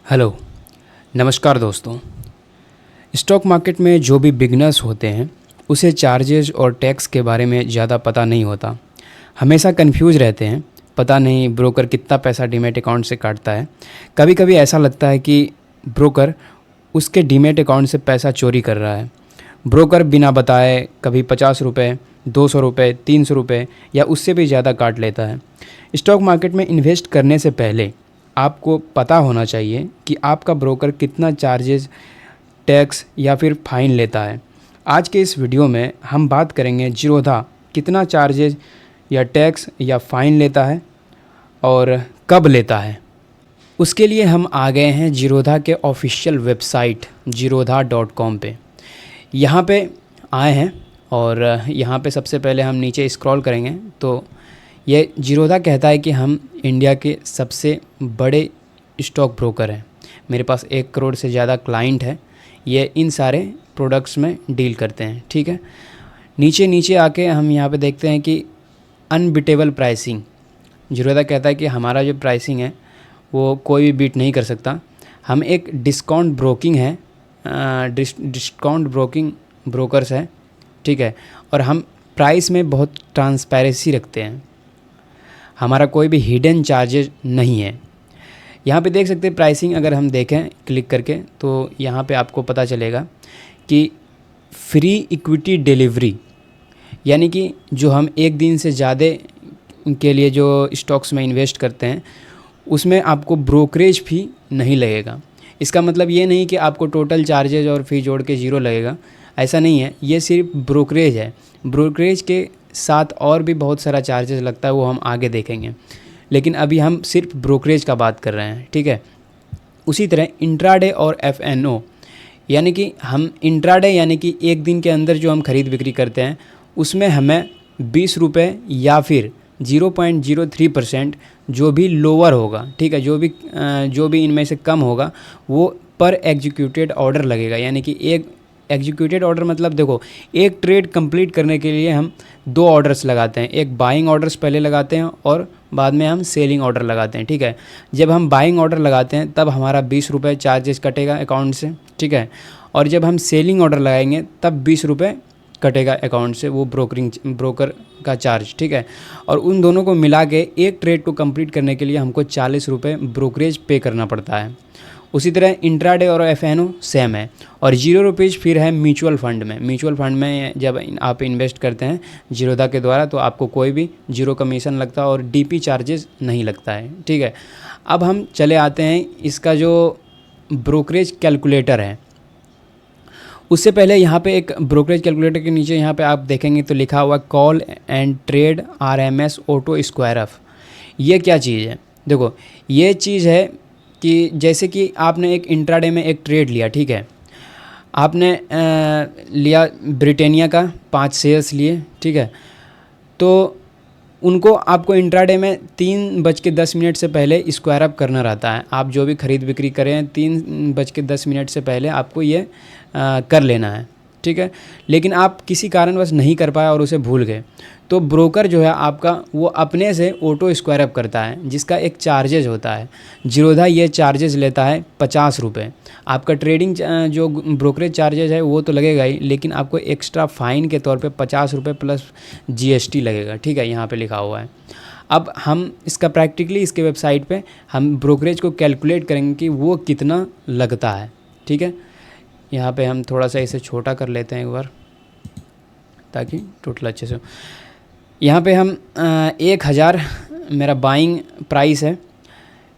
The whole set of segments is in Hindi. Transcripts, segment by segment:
हेलो, नमस्कार दोस्तों। स्टॉक मार्केट में जो भी बिगनर्स होते हैं उसे चार्जेस और टैक्स के बारे में ज़्यादा पता नहीं होता। हमेशा कंफ्यूज रहते हैं, पता नहीं ब्रोकर कितना पैसा डीमैट अकाउंट से काटता है। कभी कभी ऐसा लगता है कि ब्रोकर उसके डीमैट अकाउंट से पैसा चोरी कर रहा है। ब्रोकर बिना बताए कभी 50 रुपये, 200 रुपये, 300 रुपये या उससे भी ज़्यादा काट लेता है। स्टॉक मार्केट में इन्वेस्ट करने से पहले आपको पता होना चाहिए कि आपका ब्रोकर कितना चार्जेस, टैक्स या फिर फ़ाइन लेता है। आज के इस वीडियो में हम बात करेंगे जीरोधा कितना चार्जेस या टैक्स या फ़ाइन लेता है और कब लेता है। उसके लिए हम आ गए हैं जीरोधा के ऑफिशियल वेबसाइट zerodha.com पे। यहाँ पे आए हैं और यहाँ पे सबसे पहले हम नीचे स्क्रॉल करेंगे तो ये जीरोधा कहता है कि हम इंडिया के सबसे बड़े स्टॉक ब्रोकर हैं। मेरे पास 1 करोड़ से ज़्यादा क्लाइंट है। ये इन सारे प्रोडक्ट्स में डील करते हैं, ठीक है। नीचे आके हम यहाँ पे देखते हैं कि अनबिटेबल प्राइसिंग। जीरोधा कहता है कि हमारा जो प्राइसिंग है वो कोई भी बीट नहीं कर सकता। हम एक डिस्काउंट ब्रोकिंग है, डिस्काउंट ब्रोकिंग ब्रोकर्स है, ठीक है। और हम प्राइस में बहुत ट्रांसपेरेंसी रखते हैं। हमारा कोई भी हिडन चार्जेस नहीं है। यहाँ पे देख सकते हैं प्राइसिंग, अगर हम देखें क्लिक करके तो यहाँ पे आपको पता चलेगा कि फ्री इक्विटी डिलीवरी, यानी कि जो हम एक दिन से ज़्यादा के लिए जो स्टॉक्स में इन्वेस्ट करते हैं उसमें आपको ब्रोकरेज फी नहीं लगेगा। इसका मतलब ये नहीं कि आपको टोटल चार्जेज और फी जोड़ के ज़ीरो लगेगा, ऐसा नहीं है। ये सिर्फ ब्रोकरेज है। ब्रोकरेज के साथ और भी बहुत सारा चार्जेस लगता है, वो हम आगे देखेंगे, लेकिन अभी हम सिर्फ ब्रोकरेज का बात कर रहे हैं, ठीक है। उसी तरह इंट्राडे और एफएनओ, यानी कि हम इंट्राडे यानी कि एक दिन के अंदर जो हम खरीद बिक्री करते हैं उसमें हमें 20 रुपये या फिर 0.03% जो भी लोअर होगा, ठीक है, जो भी इनमें से कम होगा वो पर एग्जीक्यूटेड ऑर्डर लगेगा। यानी कि एक एग्जीक्यूटेड ऑर्डर मतलब देखो, एक ट्रेड कंप्लीट करने के लिए हम 2 ऑर्डर्स लगाते हैं। एक बाइंग ऑर्डर्स पहले लगाते हैं और बाद में हम सेलिंग ऑर्डर लगाते हैं, ठीक है। जब हम बाइंग ऑर्डर लगाते हैं तब हमारा 20 रुपये चार्जेस कटेगा अकाउंट से, ठीक है। और जब हम सेलिंग ऑर्डर लगाएंगे तब 20 रुपये कटेगा अकाउंट से, वो ब्रोकर का चार्ज, ठीक है। और उन दोनों को मिला के एक ट्रेड को कंप्लीट करने के लिए हमको 40 रुपये ब्रोकरेज पे करना पड़ता है। उसी तरह इंट्राडे और एफएनओ सेम है। और 0 रुपीज़ फिर है म्यूचुअल फंड में। म्यूचुअल फंड में जब आप इन्वेस्ट करते हैं जीरोधा के द्वारा तो आपको कोई भी 0 कमीशन लगता है और डीपी चार्जेस नहीं लगता है, ठीक है। अब हम चले आते हैं इसका जो ब्रोकरेज कैलकुलेटर है। उससे पहले यहाँ पे एक ब्रोकरेज कैलकुलेटर के नीचे यहाँ पे आप देखेंगे तो लिखा हुआ call and trade RMS auto square of. ये क्या चीज़ है? देखो, ये चीज़ है कि जैसे कि आपने एक इंट्राडे में एक ट्रेड लिया, ठीक है। आपने लिया ब्रिटानिया का 5 शेयर्स लिए, ठीक है। तो उनको आपको इंट्राडे में 3:10 से पहले स्क्वायर अप करना रहता है। आप जो भी खरीद बिक्री करें 3:10 से पहले आपको ये कर लेना है, ठीक है। लेकिन आप किसी कारणवश नहीं कर पाए और उसे भूल गए तो ब्रोकर जो है आपका वो अपने से ऑटो स्क्वायर अप करता है, जिसका एक चार्जेज होता है। जीरोधा ये चार्जेस लेता है 50 रुपये। आपका ट्रेडिंग जो ब्रोकरेज चार्जेज है वो तो लगेगा ही, लेकिन आपको एक्स्ट्रा फ़ाइन के तौर पे 50 रुपये प्लस GST लगेगा, ठीक है, यहाँ पे लिखा हुआ है। अब हम इसका प्रैक्टिकली इसके वेबसाइट पे हम ब्रोकरेज को कैलकुलेट करेंगे कि वो कितना लगता है, ठीक है। यहाँ पे हम थोड़ा सा इसे छोटा कर लेते हैं एक बार ताकि टोटल अच्छे से। यहाँ पे हम 1000 मेरा बाइंग प्राइस है।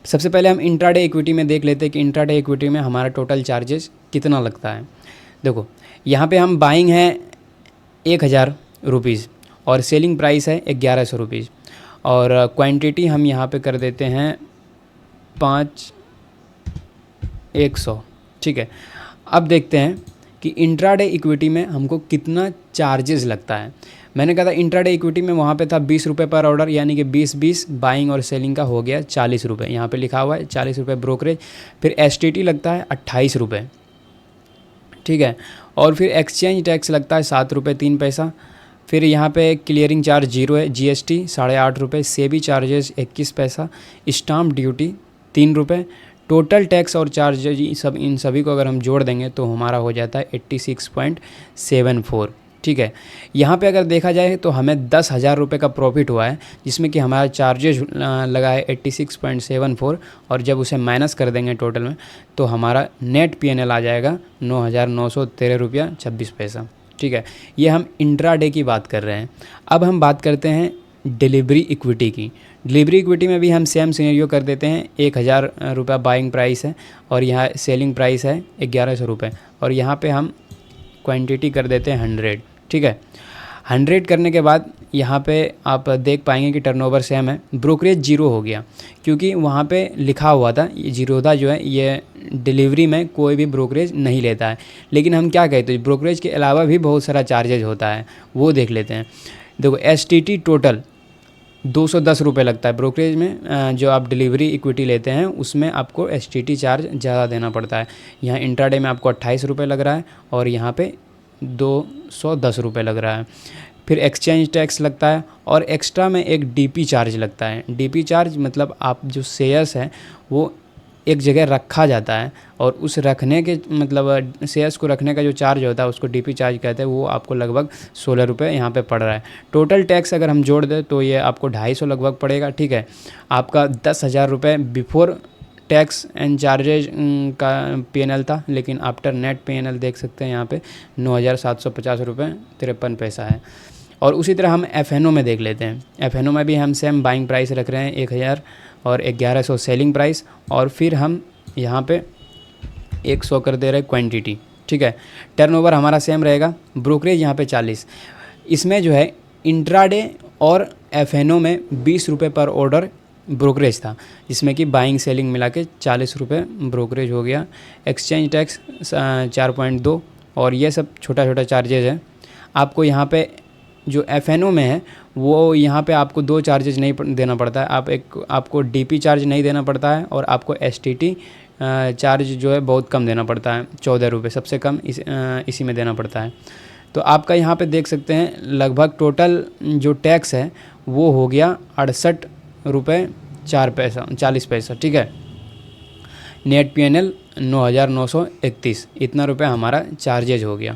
सबसे पहले हम इंट्राडे इक्विटी में देख लेते हैं कि इंट्राडे इक्विटी में हमारा टोटल चार्जेस कितना लगता है। देखो, यहाँ पे हम बाइंग है 1000 रुपीज़ और सेलिंग प्राइस है 1100 रुपीज़ और क्वांटिटी हम यहाँ पे कर देते हैं 100, ठीक है। अब देखते हैं कि इंट्राडे इक्विटी में हमको कितना चार्जेस लगता है। मैंने कहा था इंट्राडे इक्विटी में वहाँ पे था 20 रुपये पर ऑर्डर, यानी कि 20 बाइंग और सेलिंग का हो गया 40 रुपये। यहाँ पे लिखा हुआ है 40 रुपये ब्रोकरेज। फिर STT लगता है 28 रुपये, ठीक है। और फिर एक्सचेंज टैक्स लगता है 7 रुपये 3 पैसा। फिर यहाँ पे क्लियरिंग चार्ज 0 है, GST 8.5 रुपये, सेबी चार्जेस 21 पैसा, स्टाम्प ड्यूटी 3 रुपये, टोटल टैक्स और चार्ज इन सभी को अगर हम जोड़ देंगे तो हमारा हो जाता है 86.74। ठीक है, यहाँ पे अगर देखा जाए तो हमें 10,000 रुपये का प्रॉफिट हुआ है, जिसमें कि हमारा चार्जेज लगा है 86.74, और जब उसे माइनस कर देंगे टोटल में तो हमारा नेट पीएनएल आ जाएगा 9,913 रुपया 26 पैसा। ठीक है, ये हम इंट्राडे की बात कर रहे हैं। अब हम बात करते हैं डिलीवरी इक्विटी की। डिलीवरी इक्विटी में भी हम सेम सिनेरियो कर देते हैं। 1,000 रुपया बाइंग प्राइस है और यहाँ सेलिंग प्राइस है 1,100 रुपये, और यहाँ पे हम क्वांटिटी कर देते हैं 100। ठीक है, 100 करने के बाद यहाँ पे आप देख पाएंगे कि टर्नओवर सेम है, ब्रोकरेज जीरो हो गया, क्योंकि वहाँ पे लिखा हुआ था ये जीरोधा जो है ये डिलीवरी में कोई भी ब्रोकरेज नहीं लेता है। लेकिन हम क्या कहते हैं, ब्रोकरेज के अलावा भी बहुत सारा चार्जेज होता है, वो देख लेते हैं। देखो एसटीटी टोटल 210 रुपये लगता है ब्रोकरेज में। जो आप डिलीवरी इक्विटी लेते हैं उसमें आपको एसटीटी चार्ज ज़्यादा देना पड़ता है। यहाँ इंट्राडे में आपको 28 रुपये लग रहा है और यहाँ पे 210 रुपये लग रहा है। फिर एक्सचेंज टैक्स लगता है और एक्स्ट्रा में एक डीपी चार्ज लगता है। डीपी चार्ज मतलब आप जो शेयर्स हैं वो एक जगह रखा जाता है और उस रखने के मतलब शेयर्स को रखने का जो चार्ज होता है उसको डीपी चार्ज कहते हैं। वो आपको लगभग 16 रुपये यहाँ पे पड़ रहा है। टोटल टैक्स अगर हम जोड़ दें तो ये आपको 250 लगभग पड़ेगा। ठीक है, आपका 10,000 रुपये बिफोर टैक्स एंड चार्जेज का पीएनएल था, लेकिन आफ्टर नेट पीएनएल देख सकते हैं यहाँ पे 9,750 रुपये 53 पैसा है। और उसी तरह हम एफएनओ में देख लेते हैं। एफएनओ में भी हम सेम बाइंग प्राइस रख रहे हैं 1,000 और 1,100 सेलिंग प्राइस, और फिर हम यहाँ पे 100 कर दे रहे हैं क्वांटिटी। ठीक है, टर्नओवर हमारा सेम रहेगा। ब्रोकरेज यहाँ पे 40। इसमें जो है इंट्राडे और एफएनओ में 20 रुपये पर ऑर्डर ब्रोकरेज था, जिसमें कि बाइंग सेलिंग मिला के 40 रुपये ब्रोकरेज हो गया। एक्सचेंज टैक्स 4.2 और ये सब छोटा छोटा चार्जेज है। आपको यहाँ पे जो एफएनओ में है वो यहाँ पे आपको 2 चार्जेज नहीं देना पड़ता है। आपको डीपी चार्ज नहीं देना पड़ता है और आपको एसटीटी चार्ज जो है बहुत कम देना पड़ता है, 14 रुपये सबसे कम इसी में देना पड़ता है। तो आपका यहाँ पे देख सकते हैं लगभग टोटल जो टैक्स है वो हो गया 68 रुपये 40 पैसा। ठीक है, नेट पीएनएल 9,931, इतना रुपये हमारा चार्जेज हो गया।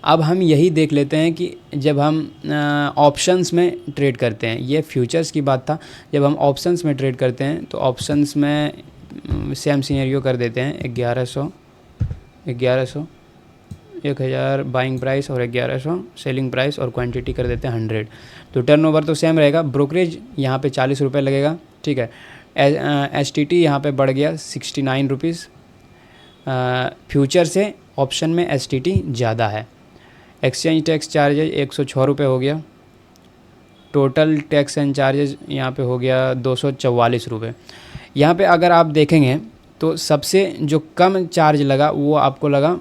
अब हम यही देख लेते हैं कि जब हम ऑप्शंस में ट्रेड करते हैं, ये फ्यूचर्स की बात था, जब हम ऑप्शंस में ट्रेड करते हैं तो ऑप्शंस में सेम सिनेरियो कर देते हैं। 1,100 1,000 बाइंग प्राइस और 1,100 सेलिंग प्राइस और क्वांटिटी कर देते हैं 100। तो टर्नओवर तो सेम रहेगा। ब्रोकरेज यहाँ पे 40 रुपये लगेगा। ठीक है, एसटीटी यहाँ पे बढ़ गया 69 रुपीज़। फ्यूचर से ऑप्शन में एसटीटी ज़्यादा है। एक्सचेंज टैक्स चार्जेज 106 रुपये हो गया। टोटल टैक्स एंड चार्जेज यहाँ पे हो गया 244 रुपये। यहाँ पे अगर आप देखेंगे तो सबसे जो कम चार्ज लगा वो आपको लगा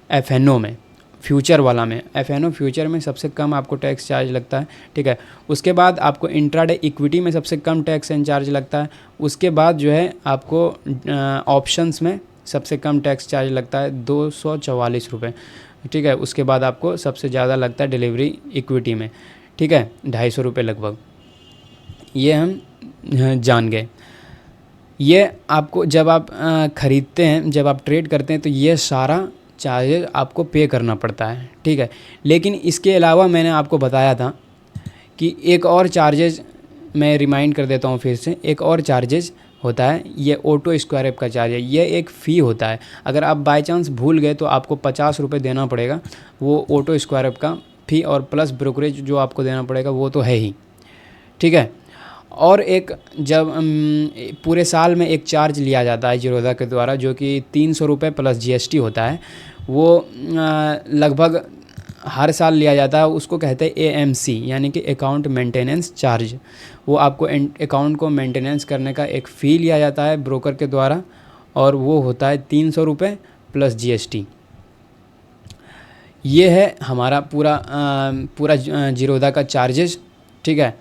एफएनओ में, फ्यूचर वाला में। एफएनओ फ्यूचर में सबसे कम आपको टैक्स चार्ज लगता है। ठीक है, उसके बाद आपको इंट्राडे इक्विटी में सबसे कम टैक्स एंड चार्ज लगता है। उसके बाद जो है आपको ऑप्शंस में सबसे कम टैक्स चार्ज लगता है 244 रुपये। ठीक है, उसके बाद आपको सबसे ज़्यादा लगता है डिलीवरी इक्विटी में। ठीक है, 250 रुपये लगभग। ये हम जान गए। ये आपको जब आप ख़रीदते हैं, जब आप ट्रेड करते हैं तो ये सारा चार्जेज आपको पे करना पड़ता है। ठीक है, लेकिन इसके अलावा मैंने आपको बताया था कि एक और चार्जेज मैं रिमाइंड कर देता हूँ फिर से, एक और चार्जेज होता है, ये ऑटो स्क्वायर ऐप का चार्ज है। ये एक फ़ी होता है। अगर आप बाय चांस भूल गए तो आपको 50 रुपये देना पड़ेगा, वो ऑटो स्क्वायर ऐप का फ़ी, और प्लस ब्रोकरेज जो आपको देना पड़ेगा वो तो है ही। ठीक है, और एक जब पूरे साल में एक चार्ज लिया जाता है जीरोधा के द्वारा, जो कि 300 रुपये प्लस जीएसटी होता है। वो लगभग हर साल लिया जाता है। उसको कहते हैं एएमसी, यानी कि अकाउंट मेंटेनेंस चार्ज। वो आपको अकाउंट को मेंटेनेंस करने का एक फ़ी लिया जाता है ब्रोकर के द्वारा, और वो होता है 300 रुपये प्लस जीएसटी। ये है हमारा पूरा जीरोधा का चार्जेस। ठीक है,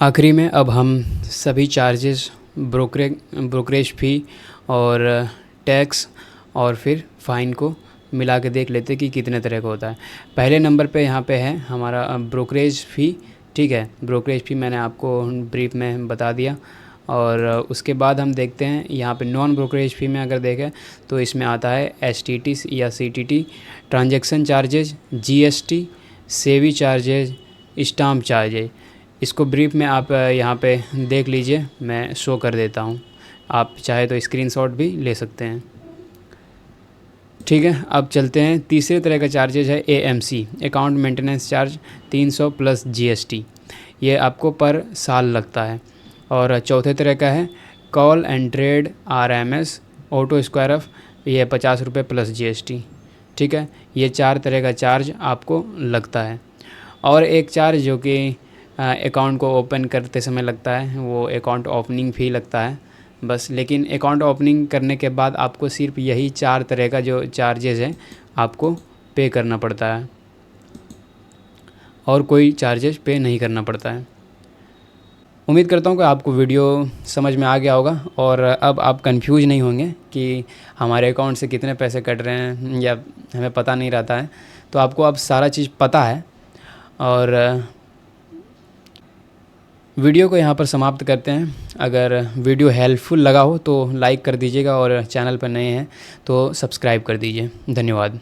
आखिरी में अब हम सभी चार्जेस, ब्रोकरेज फ़ी और टैक्स और फिर फ़ाइन को मिला के देख लेते कि कितने तरह का होता है। पहले नंबर पे यहाँ पे है हमारा ब्रोकरेज फ़ी। ठीक है, ब्रोकरेज फ़ी मैंने आपको ब्रीफ में बता दिया। और उसके बाद हम देखते हैं यहाँ पे नॉन ब्रोकरेज फ़ी में अगर देखें तो इसमें आता है STT या CTT, ट्रांजैक्शन चार्जेज, GST, सेवी चार्जेज, स्टाम्प चार्जेज। इसको ब्रीफ में आप यहाँ पे देख लीजिए, मैं शो कर देता हूँ, आप चाहे तो स्क्रीनशॉट भी ले सकते हैं। ठीक है, अब चलते हैं। तीसरे तरह का चार्जेज है AMC, account maintenance charge 300 plus GST, ये आपको पर साल लगता है। और चौथे तरह का है call and trade RMS auto square of, ये 50 रुपये प्लस GST। ठीक है, ये 4 तरह का चार्ज आपको लगता है। और एक चार्ज जो कि अकाउंट को ओपन करते समय लगता है, वो अकाउंट ओपनिंग फ़ी लगता है बस। लेकिन अकाउंट ओपनिंग करने के बाद आपको सिर्फ यही 4 तरह का जो चार्जेस हैं आपको पे करना पड़ता है, और कोई चार्जेस पे नहीं करना पड़ता है। उम्मीद करता हूँ कि आपको वीडियो समझ में आ गया होगा और अब आप कंफ्यूज नहीं होंगे कि हमारे अकाउंट से कितने पैसे कट रहे हैं या हमें पता नहीं रहता है। तो आपको अब सारा चीज़ पता है। और वीडियो को यहाँ पर समाप्त करते हैं। अगर वीडियो हेल्पफुल लगा हो तो लाइक कर दीजिएगा और चैनल पर नए हैं तो सब्सक्राइब कर दीजिए। धन्यवाद।